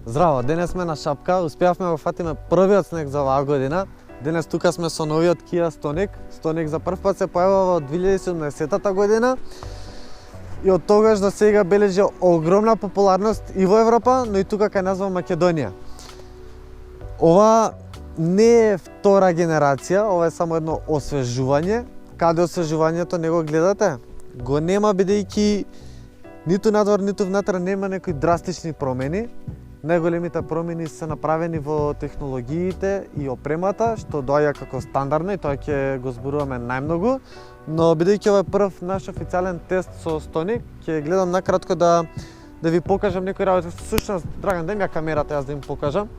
Здраво, денес сме на Шапка, успеавме да фатиме првиот снег за оваа година. Денес тука сме со новиот Kia Stonic. Stonic за прв пат се појавува од 2017 година и од тогаш до сега бележи огромна популарност и во Европа, но и тука кај нас во Македонија. Ова не е втора генерација, ова е само едно освежување. Каде освежувањето не го гледате? Го нема, бидејќи ниту надвор, ниту внатре нема некои драстични промени. Најголемите промени се направени во технологиите и опремата, што доаѓа како стандардно и тоа ќе го зборуваме најмногу. Но бидејќи ова е прв наш официјален тест со Stonic, ќе гледам накратко да ви покажам некои работи. Всушност, Драган, дај ми ја камерата јас да им покажам.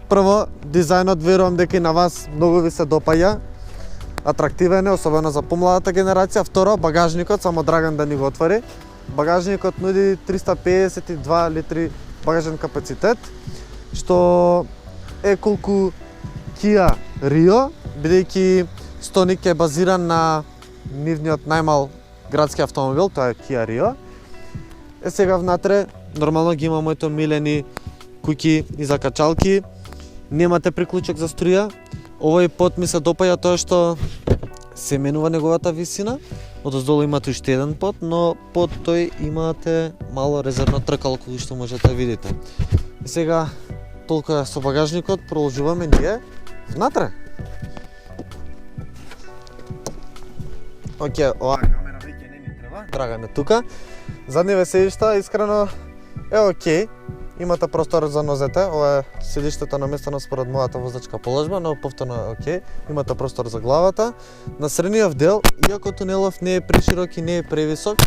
Прво, дизајнот верувам дека и на вас многу ви се допаѓа. Атрактивен е, особено за помладата генерација. Второ, багажникот, само Драган да ни го отвори. Багажникот нуди 352 литри багажен капацитет, што е колку Kia Rio, бидејќи Stonic е базиран на нивниот најмал градски автомобил, тоа е Kia Rio. Сега внатре нормално ги има моите милени куќи и закачалки. Немате приклучок за струја. Овој под ми се допаѓа тоа што се менува неговата висина. Одоздолу имате уште еден под, но под тој имате мало резервно тркало кој што можете да видите. И сега толку е со багажникот, продолжуваме ние внатре. Океј, оваа камера веќе не ми треба. Драган е тука. Задниве седишта искрено е окей. Имате простор за нозете, ова е седиштето наместено според мојата возачка положба, но повторно е окей. Имате простор за главата. На средниот дел, иако тунелов не е преширок и не е превисок,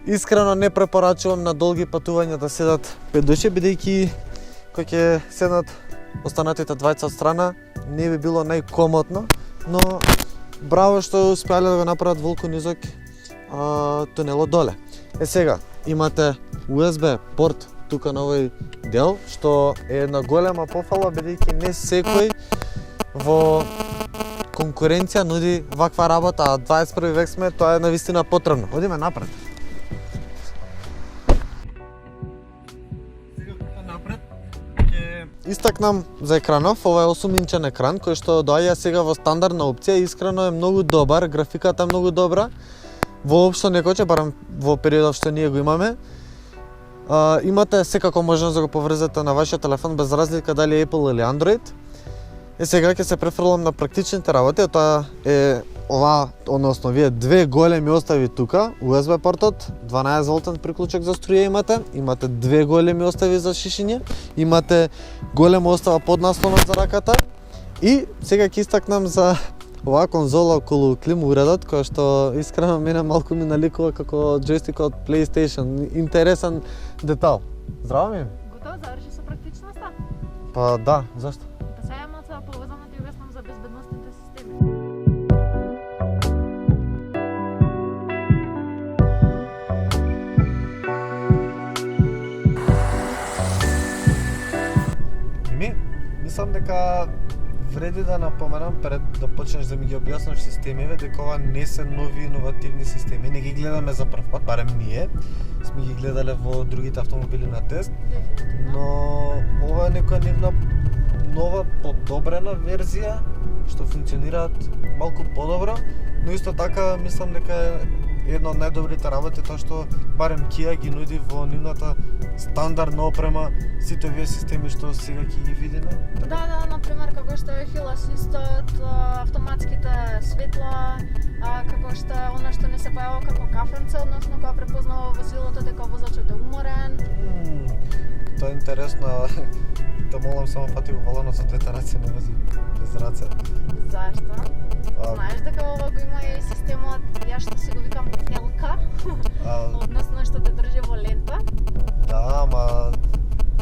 искрено не препорачувам на долги патувања да седат 5 души, бидејќи кој ќе седнат останатите двајца од страна, не би било најкомотно, но браво што успеале да го направат волку низок тунелот доле. Сега, имате USB порт тука на овој дел, што е една голема пофала, бидејќи не секој во конкуренција нуди ваква работа, а 21 век сме, тоа е навистина потребно. Одиме напред. Сега тука напред ќе истакнам за екранов. Ова е 8-инчен екран кој што доаѓа сега во стандардна опција. Искрено е многу добар, графиката е многу добра. Воопшто не коче, барам во периодот што ние го имаме. Имате секако можност да го поврзете на вашиот телефон без разлика дали е Apple или Android. Сега ќе се префрлам на практичните работи, тоа е ова, односно вие две големи остави тука, USB портот, 12 волтен приклучок за струја имате две големи остави за шишење, имате голема остава под наслонот за раката и сега ќе истакнам за оваа конзола околу клим уредот, која што искрено мене малку ми наликува како джойстик од PlayStation. Интересен детал. Здраво ми? Готово, заврши со практичноста? Па да, зашто? Па сега малку повезано ти објаснам за безбедносните системи. Мислам дека вреди да напоменам пред да почнеш да ми ги објасниш системиве, дека ова не се нови иновативни системи. Не ги гледаме за прв пат, барем ние. Сме ги гледале во другите автомобили на тест, но ова е некоја нивна нова подобрена верзија што функционираат малку подобро, но исто така мислам дека е една од најдобрите работи тоа што барем Kia ги нуди во нивната стандардна опрема сите овие системи што сега ќе ги видиме. Да, например, како што е Hill Assistant, автоматските светла, како што е она што не се појавува како кафенце, односно кога препознава возилото дека возачот е уморен. Тоа е интересно. Те молам само фати го воланот со двете раце, не вози без раце. Зашто? Знаеш дека ова го има и системот, ја што си го викам елка, односно што те држи во лента. Да, ама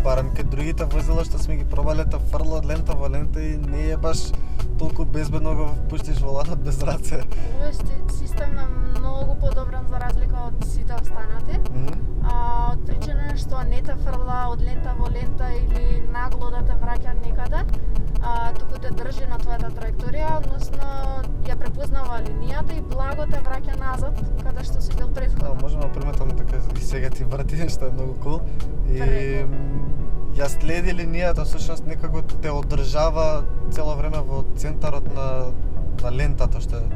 барем кај другите возила што сме ги пробале те фрлат лента во лента и не е баш толку безбедно го пуштиш воланот без раце. Овој систем е многу подобран за разлика од сите останати. Од причина што не те фрла од лента во лента или нагло да те враќа некаде, туку те држи на твојата траекторија, односно ја препознава линијата и благо те враќа назад каде што си бил претходно. Можеме да приметам дека и сега ти врати, што е многу кул. И ја следи линијата, всушност некако те одржава цело време во центарот на лентата, што е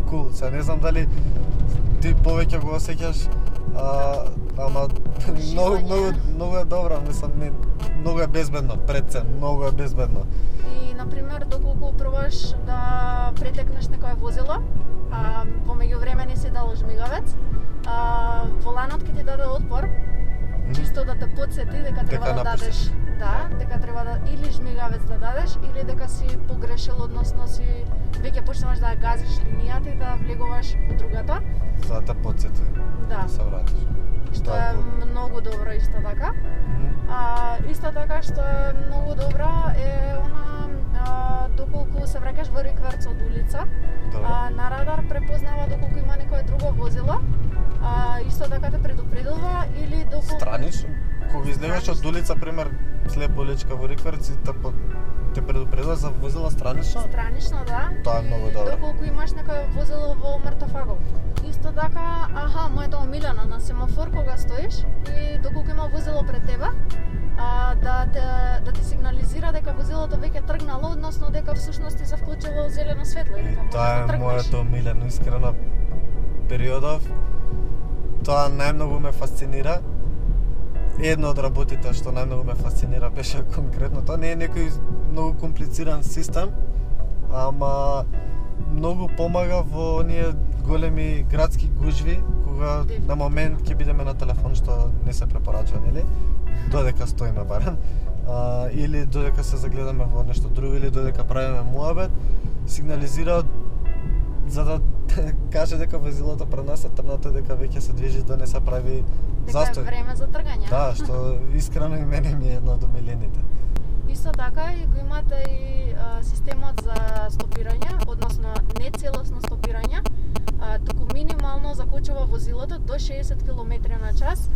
кул. Сега не знам дали ти повеќе го осеќаш, ама многу е добро, мислам, многу е безбедно, пред се, многу е безбедно. И, например, доколку пробаш да претекнеш некое возило, во меѓувреме не си дал жмигавец, воланот ќе ти даде отпор, чисто да те потсети дека треба да дадеш, дека треба да или жмигавец да дадеш или дека си погрешил, односно си веќе почнуваш да газиш линијата и да влегуваш во другата. За да потсети. Да. Се вратиш. Што е многу добро исто така. Исто така што е многу добра е она доколку се враќаш во рикверц од улица, на радар препознава доколку има некое друго возило, исто така те предупредува или доколку странично, кога излегаш од улица, пример, слеп уличка во рикверц, те предупредува за возила странично? Странично, да. Тоа е многу добро. Доколку имаш некое возило во мртофагов. Исто така, моето омилено на семафор кога стоиш и доколку има возило пред тебе, да ти сигнализира дека возилото веќе тргнало, односно дека всушност ти се вклучило зелено светло и дека можеш да тргнеш. Тоа е моето омилено, искрено, периодов. Тоа најмногу ме фасцинира. Едно од работите што најмногу ме фасцинира беше конкретно тоа. Не е некој многу комплициран систем, ама многу помага во оние големи градски гужви, кога на момент ќе бидеме на телефон, што не се препорачува, нели? Додека стоиме барем. Или додека се загледаме во нешто друго, или додека правиме муабет, сигнализира за да каже дека возилото пред нас е тргнато, дека веќе се движи, да не се прави застој. Дека е време за тргање. Да, што искрено и мене ми е едно од омилените. Исто така и го имате и системот за стопирање, односно не целосно стопирање, туку минимално закочува возилото до 60 км на час,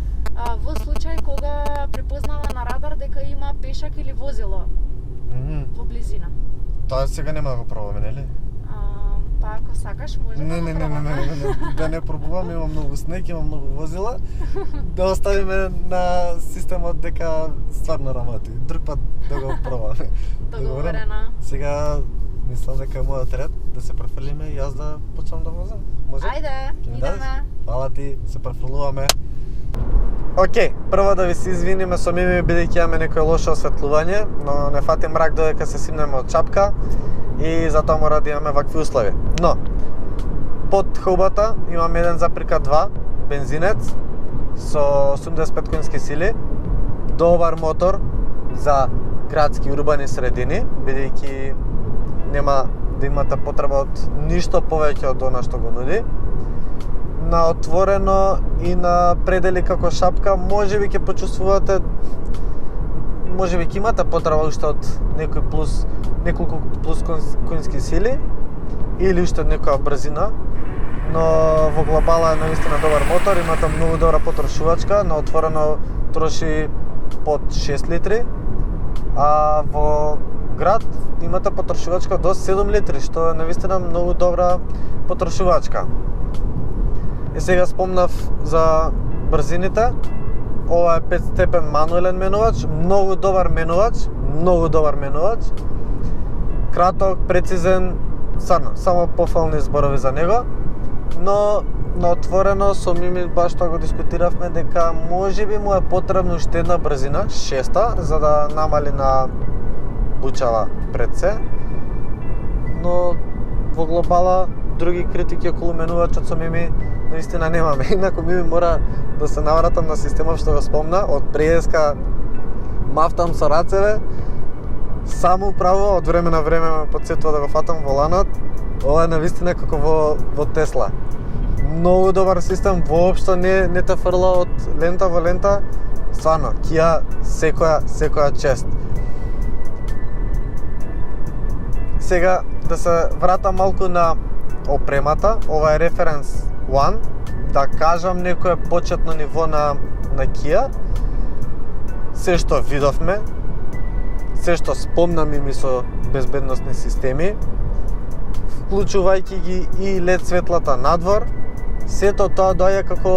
во случај кога препознава на радар дека има пешак или возило во близина. Тоа сега нема да го пробаме, нели? Па ако сакаш може да го пробаме. Не, да не пробуваме, има многу снег, има многу возила. Да оставиме на системот дека стварно работи. Друг пат да го пробаме. Договорено. Сега мислам дека е мојот ред да се префрлиме и јас да почнам да возам. Може? Ајде, идеме. Фала ти, се префрлуваме. Океј, прво да ви се извиниме со Мими бидејќи имаме некој лошо осветлување, но не фати мрак додека се симнеме од чапка и затоа мора да имаме вакви услови. Но под хаубата имаме 1,2 бензинец со 85 конски сили, добар мотор за градски урбани средини, бидејќи нема да имате потреба од ништо повеќе од она што го нуди. На отворено и на предели како шапка, можеби ќе почувствувате, можеби ќе имате потреба уште од неколку плюс конски сили или уште од некоја брзина, но во глобала е наистина добар мотор, имате многу добра потрошувачка, на отворено троши под 6 литри, а во град имате потрошувачка до 7 литри, што е наистина многу добра потрошувачка. И сега спомнав за брзините. Ова е 5 степен мануелен менувач, многу добар менувач. Краток, прецизен, само пофални зборови за него. Но на отворено со Мими баш тоа го дискутиравме дека можеби му е потребно уште една брзина, 6-та, за да намали на бучава пред се. Но во глобала други критики околу менувачот со Мими наистина немаме. Инаку Мими мора да се навратам на системот што го спомна, од приеска мафтам со рацеве, само право од време на време ме потсетува да го фатам воланот. Ова е навистина како во Тесла. Многу добар систем, воопшто не те фрла од лента во лента. Стварно, Kia секоја чест. Сега да се вратам малку на опремата. Ова е Reference One, да кажам некое почетно ниво на Kia. се што видовме, се што спомнам ми со безбедносни системи, вклучувајќи ги и LED светлата надвор, сето тоа доаѓа како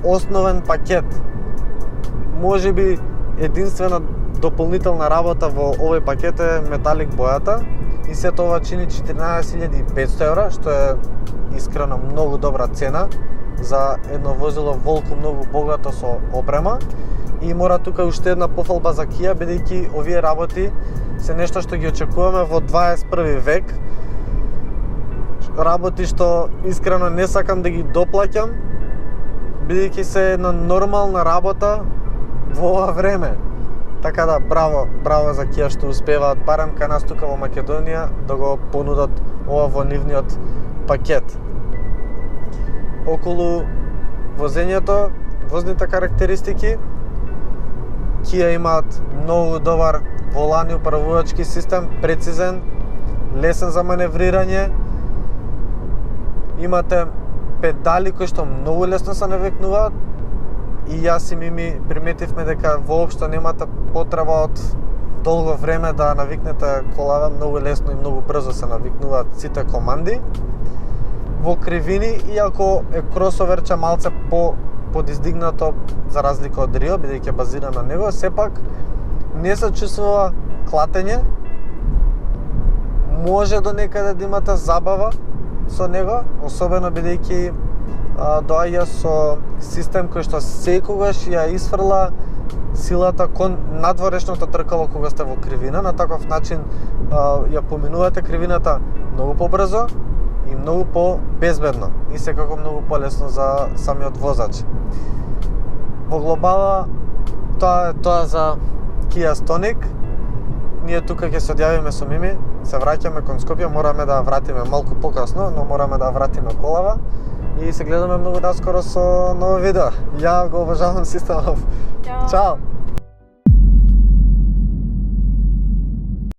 основен пакет. Можеби единствена дополнителна работа во овој пакет е металик бојата и сето ова чини 14.500 евра, што е искрено многу добра цена за едно возило волку многу богато со опрема. И мора тука уште една пофалба за Kia, бидејќи овие работи се нешто што ги очекуваме во 21 век. Работи што искрено не сакам да ги доплаќам, бидејќи се една нормална работа во ова време. Така да, браво за Kia што успеваат барем кај нас тука во Македонија да го понудат ова во нивниот пакет. Околу возењето, возните карактеристики, Kia имаат многу добар волан и управувачки систем, прецизен, лесен за маневрирање. Имате педали кои што многу лесно се навикнуваат и јас и Мими приметивме дека воопшто немате потреба од долго време да навикнете колава, многу лесно и многу брзо се навикнуваат сите команди. Во кривини, иако е кросоверче малце подиздигнато за разлика од Рио, бидејќи е базиран на него, сепак не се чувствува клатење. Може до некаде да имате забава со него, особено бидејќи доаѓа со систем кој што секогаш ја изфрла силата кон надворешното тркало кога сте во кривина. На таков начин ја поминувате кривината многу побрзо и многу по-безбедно и секако многу полесно за самиот возач. Во глобала тоа е тоа за Kia Stonic. Ние тука ќе се одјавиме со Мими, се враќаме кон Скопје, мораме да вратиме малку покасно, но мораме да вратиме колава и се гледаме многу наскоро со ново видео. Ја го обожавам системов. Чао!